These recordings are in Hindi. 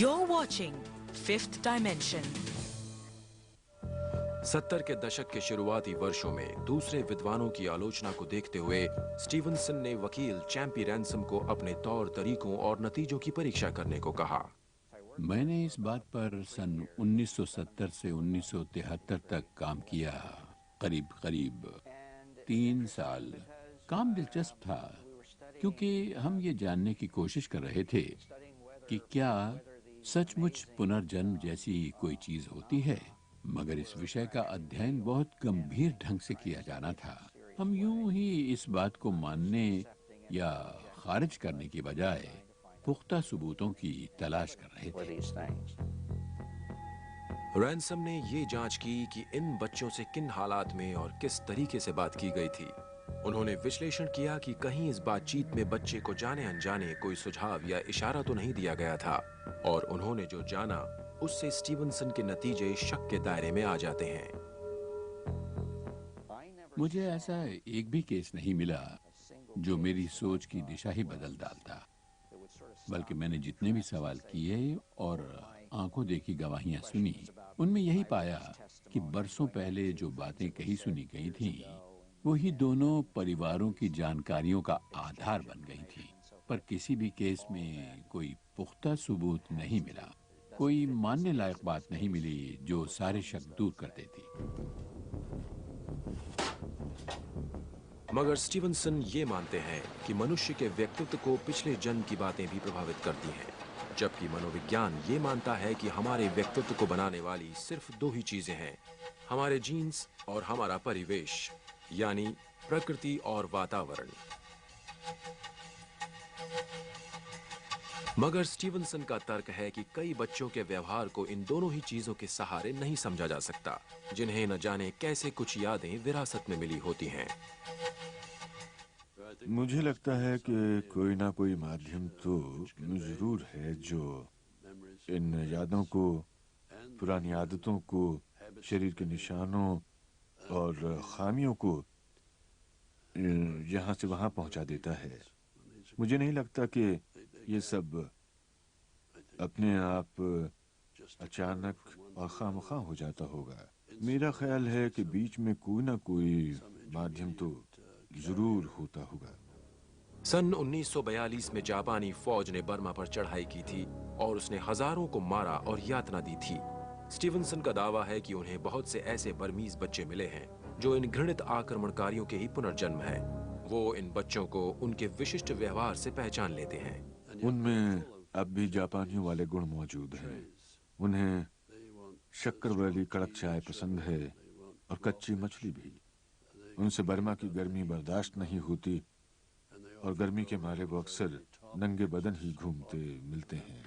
You're watching Fifth Dimension. 70 के दशक के शुरुआती वर्षों में दूसरे विद्वानों की आलोचना को देखते हुए स्टीवनसन ने वकील चैंपी रैनसम को अपने तौर तरीकों और नतीजों की परीक्षा करने को कहा। मैंने इस बात पर सन 1970 से 1973 तक काम किया, करीब 3 साल। काम दिलचस्प था क्योंकि हम ये जानने की कोशिश कर रहे थे कि क्या सचमुच पुनर्जन्म जैसी कोई चीज होती है, मगर इस विषय का अध्ययन बहुत गंभीर ढंग से किया जाना था। हम यूं ही इस बात को मानने या खारिज करने की बजाय पुख्ता सबूतों की तलाश कर रहे थे। रैनसम ने ये जांच की कि इन बच्चों से किन हालात में और किस तरीके से बात की गई थी। उन्होंने विश्लेषण किया कि कहीं इस बातचीत में बच्चे को जाने अनजाने कोई सुझाव या इशारा तो नहीं दिया गया था, और उन्होंने जो जाना उससे स्टीवनसन के नतीजे शक के दायरे में आ जाते हैं। मुझे ऐसा एक भी केस नहीं मिला जो मेरी सोच की दिशा ही बदल डालता, बल्कि मैंने जितने भी सवाल किए और आंखों देखी गवाहियां सुनी, उनमें यही पाया कि बरसों पहले जो बातें कही सुनी गई थीं, वही दोनों परिवारों की जानकारियों का आधार बन गई थी। पर किसी भी केस में कोई पुख्ता सबूत नहीं मिला, कोई मानने लायक बात नहीं मिली जो सारे शक दूर कर देती। मगर स्टीवनसन ये मानते हैं कि मनुष्य के व्यक्तित्व को पिछले जन्म की बातें भी प्रभावित करती हैं, जबकि मनोविज्ञान ये मानता है कि हमारे व्यक्तित्व को बनाने वाली सिर्फ 2 ही चीजें हैं, हमारे जीन्स और हमारा परिवेश, यानी प्रकृति और वातावरण। मगर स्टीवनसन का तर्क है कि कई बच्चों के व्यवहार को इन दोनों ही चीजों के सहारे नहीं समझा जा सकता, जिन्हें न जाने कैसे कुछ यादें विरासत में मिली होती हैं। मुझे लगता है कि कोई ना कोई माध्यम तो जरूर है जो इन यादों को, पुरानी आदतों को, शरीर के निशानों और खामियों को यहाँ से वहाँ पहुँचा देता है। मुझे नहीं लगता कि ये सब अपने आप अचानक और खामखा हो जाता होगा। मेरा ख्याल है कि बीच में कोई ना कोई माध्यम तो जरूर होता होगा। सन 1942 में जापानी फौज ने बर्मा पर चढ़ाई की थी और उसने हजारों को मारा और यातना दी थी। स्टीवनसन का दावा है कि उन्हें बहुत से ऐसे बर्मीज बच्चे मिले हैं जो इन घृणित आक्रमणकारियों के ही पुनर्जन्म है। वो इन बच्चों को उनके विशिष्ट व्यवहार से पहचान लेते हैं। उनमें अब भी जापानियों वाले गुण मौजूद हैं। उन्हें शक्कर वाली कड़क चाय पसंद है और कच्ची मछली भी। उनसे बर्मा की गर्मी बर्दाश्त नहीं होती और गर्मी के मारे वो अक्सर नंगे बदन ही घूमते मिलते हैं।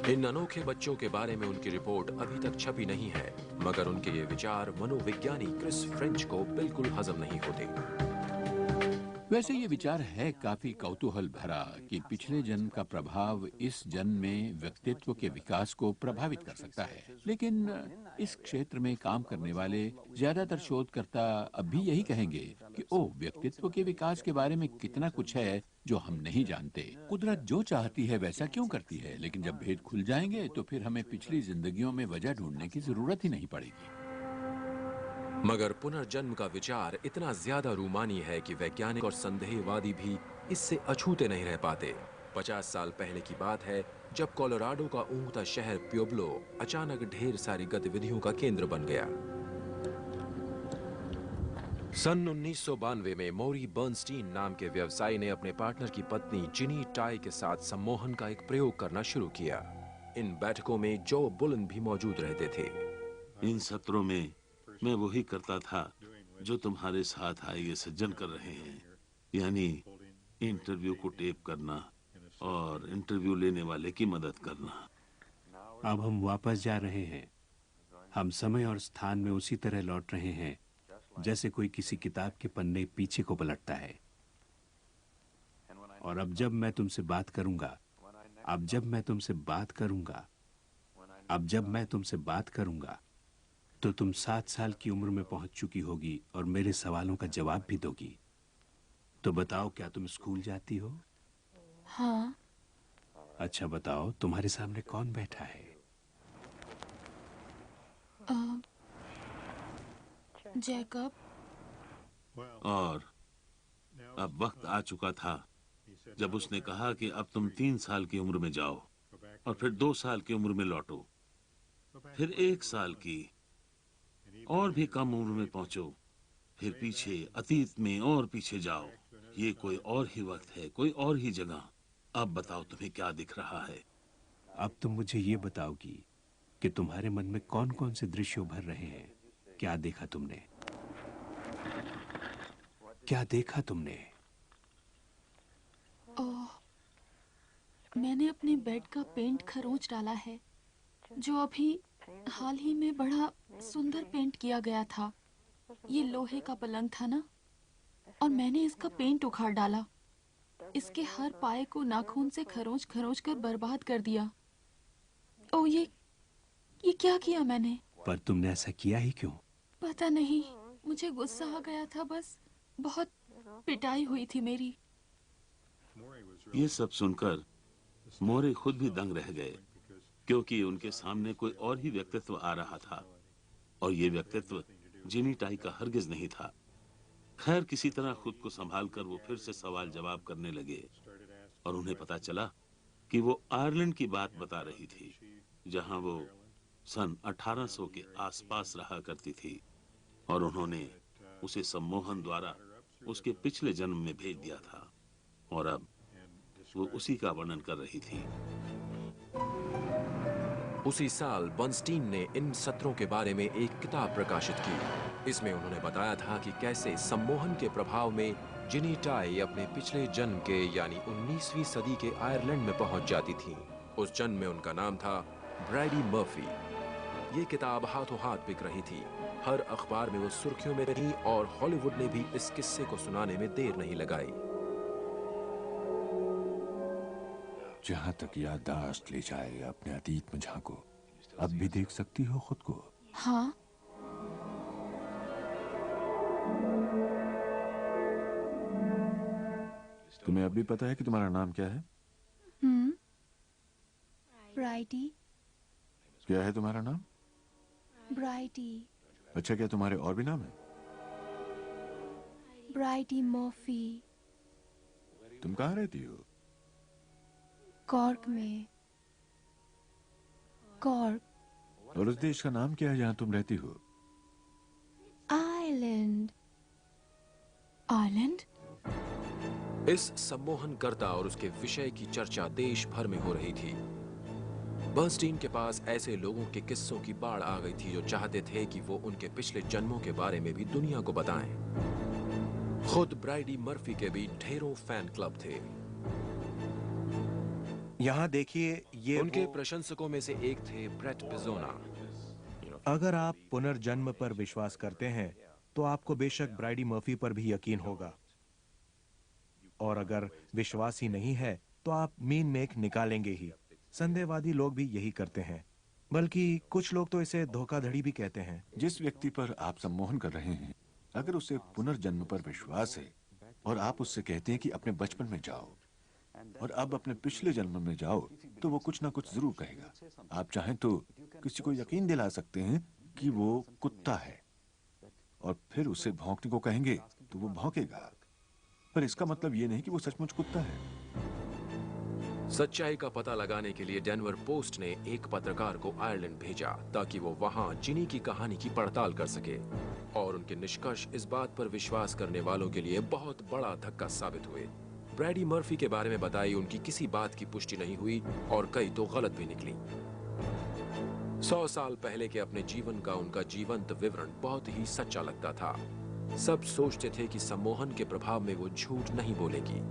इन अनोखे बच्चों के बारे में उनकी रिपोर्ट अभी तक छपी नहीं है, मगर उनके ये विचार मनोविज्ञानी क्रिस फ्रेंच को बिल्कुल हजम नहीं होते। वैसे ये विचार है काफी कौतूहल भरा कि पिछले जन्म का प्रभाव इस जन्म में व्यक्तित्व के विकास को प्रभावित कर सकता है, लेकिन इस क्षेत्र में काम करने वाले ज्यादातर शोधकर्ता अब भी यही कहेंगे कि व्यक्तित्व के विकास के बारे में कितना कुछ है जो हम नहीं जानते। कुदरत जो चाहती है वैसा क्यों करती है, लेकिन जब भेद खुल जाएंगे तो फिर हमें पिछली जिंदगियों में वजह ढूंढने की जरूरत ही नहीं पड़ेगी। मगर पुनर्जन्म का विचार इतना ज्यादा रूमानी है कि वैज्ञानिक और संदेहवादी भी इससे अछूते नहीं रह पाते। 50 साल पहले की बात है जब कोलोराडो का ऊँगता शहर प्यूब्लो अचानक ढेर सारी गतिविधियों का केंद्र बन गया। सन 1992 में मौरी बर्नस्टीन नाम के व्यवसायी ने अपने पार्टनर की पत्नी जिनी टाई के साथ सम्मोहन का एक प्रयोग करना शुरू किया। इन बैठकों में जो बुलन भी मौजूद रहते थे। इन सत्रों में मैं वही करता था जो तुम्हारे साथ आए ये सज्जन कर रहे हैं, यानी इंटरव्यू को टेप करना और इंटरव्यू लेने वाले की मदद करना। अब हम वापस जा रहे हैं। हम समय और स्थान में उसी तरह लौट रहे हैं जैसे कोई किसी किताब के पन्ने पीछे को पलटता है। और अब जब मैं तुमसे बात करूंगा, अब जब मैं तुमसे बात करूंगा तो तुम 7 साल की उम्र में पहुंच चुकी होगी और मेरे सवालों का जवाब भी दोगी। तो बताओ, क्या तुम स्कूल जाती हो? हाँ। अच्छा बताओ, तुम्हारे सामने कौन बैठा है? जैकब। और अब वक्त आ चुका था जब उसने कहा कि अब तुम 3 साल की उम्र में जाओ और फिर 2 साल की उम्र में लौटो, फिर 1 साल की और भी कम उम्र में पहुंचो, फिर पीछे अतीत में और पीछे जाओ। ये कोई और ही वक्त है, कोई और ही जगह। अब बताओ तुम्हें क्या दिख रहा है? अब तुम मुझे ये बताओगी कि तुम्हारे मन में कौन कौन से दृश्य उभर रहे हैं? क्या देखा तुमने? क्या देखा तुमने? ओह, मैंने अपने बेड का पेंट खरोंच डाला है, जो अभी हाल ही में बड़ा सुंदर पेंट किया गया था। ये लोहे का पलंग था ना, और मैंने इसका पेंट उखाड़ डाला। इसके हर पाए को नाखून से खरोंच खरोंच कर बर्बाद कर दिया। ओह, ये क्या किया मैंने? पर तुमने ऐसा किया ही क्यों? पता नहीं, मुझे गुस्सा आ गया था बस। बहुत पिटाई हुई थी मेरी। ये सब सुनकर मोरे खुद भी दंग रह गए, क्योंकि उनके सामने कोई और ही व्यक्तित्व आ रहा था, और ये व्यक्तित्व जिनी टाई का हरगिज नहीं था। खैर, किसी तरह खुद को संभालकर वो फिर से सवाल जवाब करने लगे, और उन्हें पता चला कि वो आयरलैंड की बात बता रही थी, जहां वो सन 1800 के आसपास रहा करती थी, और उन्होंने उसे सम्मोहन द्वारा उसके पिछले जन्म में भेज दिया था, और अब वो उसी का वर्णन कर रही थी। उसी साल बर्नस्टीन ने इन सत्रों के बारे में एक किताब प्रकाशित की। इसमें उन्होंने बताया था कि कैसे सम्मोहन के प्रभाव में जिनी टाई अपने पिछले जन्म के यानी 19वीं सदी के आयरलैंड में पहुंच जाती थी। उस जन्म में उनका नाम था ब्रैडी मर्फी। ये किताब हाथों हाथ बिक रही थी। हर अखबार में वो सुर्खियों में रही, और हॉलीवुड ने भी इस किस्से को सुनाने में देर नहीं लगाई। जहां तक याददाश्त ले जाए, अपने अतीत में झांको। अब भी देख सकती हो खुद को। हाँ। तुम्हें अब भी पता है कि तुम्हारा नाम क्या है? ब्राइटी। क्या है तुम्हारा नाम? ब्राइटी। अच्छा, क्या तुम्हारे और भी नाम है? Variety Murphy. तुम कहाँ रहती हो? कॉर्क में। कॉर्क। और उस देश का नाम क्या है जहां तुम रहती हो? आइलैंड। आइलैंड? इस सम्मोहनकर्ता और उसके विषय की चर्चा देश भर में हो रही थी। बर्नस्टीन के पास ऐसे लोगों के किस्सों की बाढ़ आ गई थी जो चाहते थे कि वो उनके पिछले जन्मों के बारे में भी दुनिया को बताएं। खुद ब्राइडी मर्फी के भी ढेरों फैन क्लब थे। यहाँ देखिए, ये उनके प्रशंसकों में से एक थे ब्रेट पिज़ोना। अगर आप पुनर्जन्म पर विश्वास करते हैं तो आपको बेशक ब्राइडी मर्फी पर भी यकीन होगा, और अगर विश्वास ही नहीं है तो आप मीन मेक निकालेंगे ही। संदेहवादी लोग भी यही करते हैं, बल्कि कुछ लोग तो इसे धोखाधड़ी भी कहते हैं। जिस व्यक्ति पर आप सम्मोहन कर रहे हैं, अगर उसे पुनर्जन्म पर विश्वास है और आप उससे कहते हैं कि अपने बचपन में जाओ और अब अपने पिछले जन्म में जाओ, तो वो कुछ ना कुछ जरूर कहेगा। आप चाहें तो किसी को यकीन दिला सकते हैं कि वो कुत्ता है, और फिर उसे भौंकने को कहेंगे तो वो भौंकेगा, पर इसका मतलब ये नहीं कि वो सचमुच कुत्ता है। सच्चाई का पता लगाने के लिए डेनवर पोस्ट ने एक पत्रकार को आयरलैंड भेजा ताकि वो वहां जिनी की कहानी की पड़ताल कर सके, और उनके निष्कर्ष इस बात पर विश्वास करने वालों के लिए बहुत बड़ा धक्का साबित हुए। ब्रैडी मर्फी के बारे में बताई उनकी किसी बात की पुष्टि नहीं हुई, और कई तो गलत भी निकली। 100 साल पहले के अपने जीवन का उनका जीवंत विवरण बहुत ही सच्चा लगता था। सब सोचते थे कि सम्मोहन के प्रभाव में वो झूठ नहीं बोलेगी।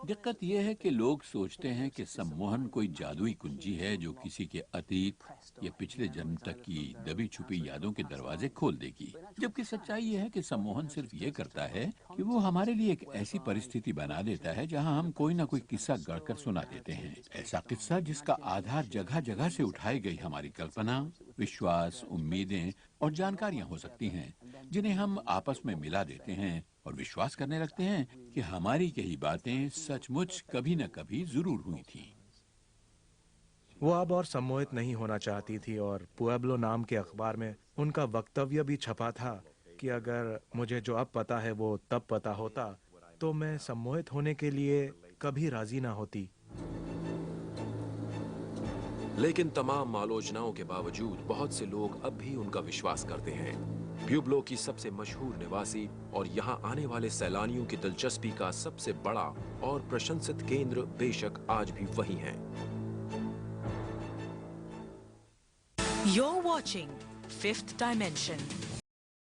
दिक्कत यह है कि लोग सोचते हैं कि सम्मोहन कोई जादुई कुंजी है जो किसी के अतीत या पिछले जन्म तक की दबी छुपी यादों के दरवाजे खोल देगी, जबकि सच्चाई यह है कि सम्मोहन सिर्फ ये करता है कि वो हमारे लिए एक ऐसी परिस्थिति बना देता है जहां हम कोई ना कोई किस्सा गढ़कर सुना देते हैं। ऐसा किस्सा जिसका आधार जगह जगह से उठाई गई हमारी कल्पना, विश्वास, उम्मीदें और जानकारियां हो सकती हैं, जिन्हें हम आपस में मिला देते हैं और विश्वास करने लगते हैं कि हमारी कही बातें सचमुच कभी न कभी जरूर हुई थीं। वो अब और सम्मोहित नहीं होना चाहती थी और पुएब्लो नाम के अखबार में उनका वक्तव्य भी छपा था कि अगर मुझे जो अब पता है वो तब पता होता तो मैं सम्मोहित होने के लिए कभी राजी ना होती। लेकिन तमाम आलोचनाओं के बावजूद बहुत से लोग अब भी उनका विश्वास करते हैं। प्यूब्लो की सबसे मशहूर निवासी और यहाँ आने वाले सैलानियों की दिलचस्पी का सबसे बड़ा और प्रशंसित केंद्र बेशक आज भी वही है। You're watching Fifth Dimension.